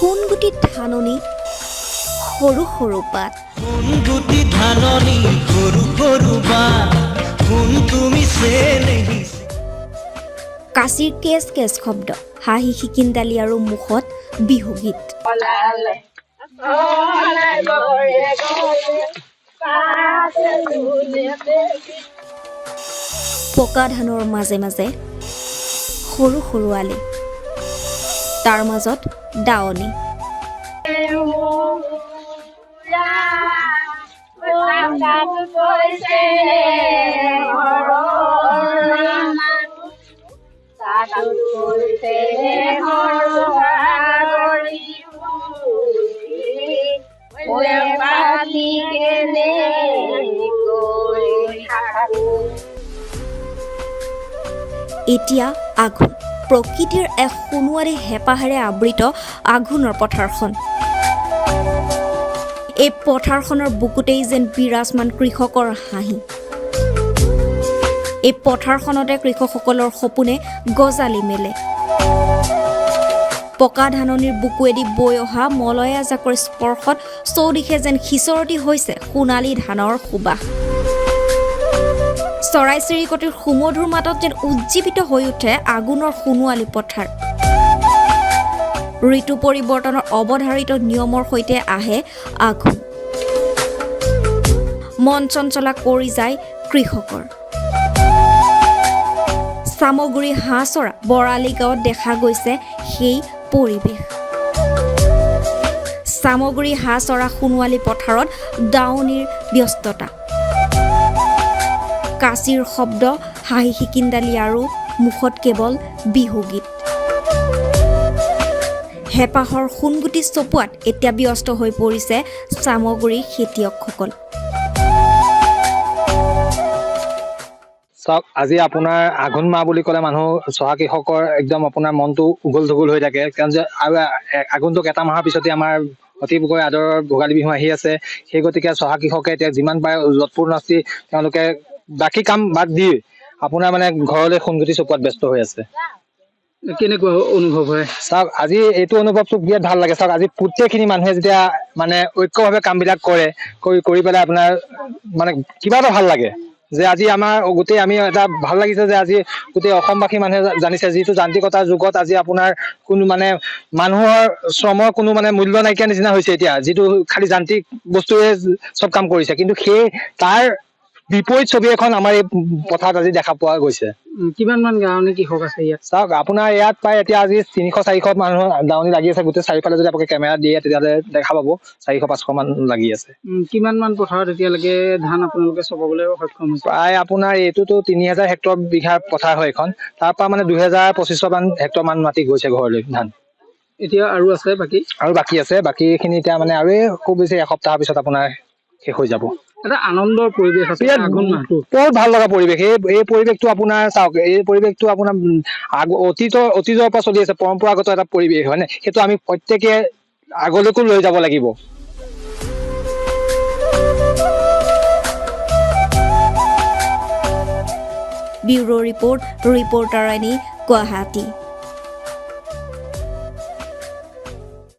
সোণগুটি ধাননি সৰু সৰু পাত সোণগুটি ধাননি সৰু সৰু পাত সোণ তুমি চেনেহি কাঁচিৰ কেচ কেচ শব্দ হাঁহি খিকিন্দালি আৰু মুখত বিহু গীত পকা ধানৰ মাজে মাজে সৰু সৰু আলি তাৰ মাজত দাৱনী এতিয়া আঘোণ প্ৰকৃতিৰ এক সোণোৱাৰী হেঁপাহেৰে আবৃত আঘোণৰ পথাৰখন এই পথাৰখনৰ বুকুতেই যেন বিৰাজমান কৃষকৰ হাঁহি এই পথাৰখনতে কৃষকসকলৰ সপোনে গজালি মেলে পকা ধাননিৰ বুকুৱেদি বৈ অহা মলয়া জাকৰ স্পৰ্শত চৌদিশে যেন সিঁচৰতি হৈছে সোণালী ধানৰ সুবাস চৰাই চিৰিকটিৰ সুমধুৰ মাতত যেন উজ্জীৱিত হৈ উঠে আঘোণৰ সোণোৱালী পথাৰ ঋতু পৰিৱৰ্তনৰ অৱধাৰিত নিয়মৰ সৈতে আহে আঘোণ মন চঞ্চলা কৰি যায় কৃষকৰ চামগুৰি হাঁহচৰা বৰালি গাঁৱত দেখা গৈছে সেই পৰিৱেশ চামগুৰি হাঁহচৰা সোণোৱালী পথাৰত দাৱনীৰ ব্যস্ততা কাঁচিৰ শব্দ হাঁহি খিকিন্দালি আৰু মুখত কেৱল বিহু গীত হেঁপাহৰ সোণগুটি চপোৱাত এতিয়া ব্যস্ত হৈ পৰিছে চামগুৰিৰ খেতিয়কসকল চাওক আজি আপোনাৰ আঘোণ মাহ বুলি ক'লে মানুহ চহা কৃষকৰ একদম আপোনাৰ মনটো উগল থুগল হৈ থাকে কাৰণ যে আৰু আঘোণটোক এটা মাহৰ পিছতে আমাৰ অতিকৈ আদৰৰ ভোগালী বিহু আহি আছে সেই গতিকে চহা কৃষকে এতিয়া যিমান পাৰে যৎপূৰ নাচি তেওঁলোকে বাকী কাম বাদ দি আপোনাৰ মানে ঘৰলৈ সোণগুটি চপোৱাত ব্যস্ত হৈ আছে কেনেকুৱা অনুভৱ হয় চাওক আজি এইটো অনুভৱটো বিৰাট ভাল লাগে চাওক আজি প্ৰত্যেকখিনি মানুহে যেতিয়া মানে ঐক্যভাৱে কামবিলাক কৰি পেলাই আপোনাৰ মানে কিবা এটা ভাল লাগে যে আজি আমাৰ গোটেই আমি এটা ভাল লাগিছে যে আজি গোটেই অসমবাসী মানুহে জানিছে যিটো যান্ত্ৰিকতাৰ যুগত আজি আপোনাৰ কোনো মানে মানুহৰ শ্ৰমৰ কোনো মানে মূল্য নাইকিয়া নিচিনা হৈছে এতিয়া যিটো খালি যান্ত্ৰিক বস্তুৱে চব কাম কৰিছে কিন্তু সেই তাৰ বিপৰীত ছবি এখন আমাৰ এই পথাৰত আজি দেখা পোৱা গৈছে কিমান মান গাঁৱনী কৃষক আছে ইয়াত চাওক আপোনাৰ ইয়াত প্ৰায় এতিয়া আজি 300-400 মানুহ দাৱনী লাগি আছে গোটেই চাৰিওফালে যদি আপোনালোকে কেমেৰা দিয়ে তেতিয়াহ'লে দেখা পাব 400-500 মান লাগি আছে কিমান মান পথাৰত এতিয়ালৈকে ধান আপোনালোকে চপাবলৈ সক্ষম হৈছে প্ৰায় আপোনাৰ এইটোতো 3000 হেক্টৰ বিঘা পথাৰ হয় এখন তাৰ পৰা মানে 2200-2500 মান হেক্টৰ মান মাটি গৈছে ঘৰলৈ ধান এতিয়া আৰু আছে বাকী আছে বাকীখিনি এতিয়া মানে আৰু খুব বেছি এসপ্তাহৰ পিছত আপোনাৰ শেষ হৈ যাব এটা আনন্দৰ পৰিৱেশ আছে আঘোণ মাহটো বহুত ভাল লগা পৰিৱেশ এই পৰিৱেশটো আপোনাৰ চাওক এই পৰিৱেশটো আপোনাৰ অতীতৰ পৰা চলি আছে পৰম্পৰাগত এটা পৰিৱেশ হয় নে সেইটো আমি প্ৰত্যেকে আগলৈকো লৈ যাব লাগিব ব্যুৰো ৰিপৰ্ট ৰিপৰ্টাৰ গুৱাহাটী